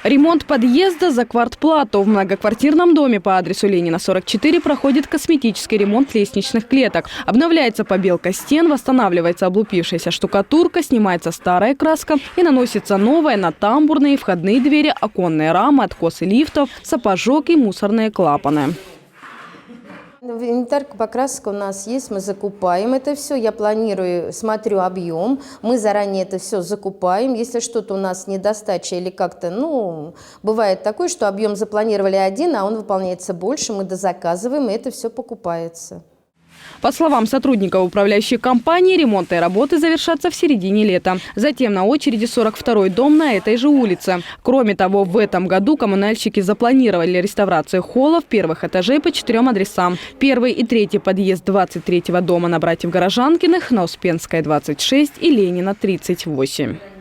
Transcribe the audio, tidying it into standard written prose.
Ремонт подъезда за квартплату. В многоквартирном доме по адресу Ленина, 44 проходит косметический ремонт лестничных клеток. Обновляется побелка стен, восстанавливается облупившаяся штукатурка, снимается старая краска и наносится новая на тамбурные, входные двери, оконные рамы, откосы лифтов, сапожок и мусорные клапаны. Инвентарь покраска у нас есть, мы закупаем это все. Я планирую, смотрю объем, мы заранее это все закупаем. Если что-то у нас недостача или как-то, бывает такое, что объем запланировали один, а он выполняется больше, мы дозаказываем, и это все покупается. По словам сотрудников управляющей компании, ремонтные работы завершатся в середине лета. Затем на очереди 42-й дом на этой же улице. Кроме того, в этом году коммунальщики запланировали реставрацию холлов первых этажей по 4 адресам. Первый и третий подъезд 23-го дома на братьев Горожанкиных, на Успенская, 26 и Ленина, 38.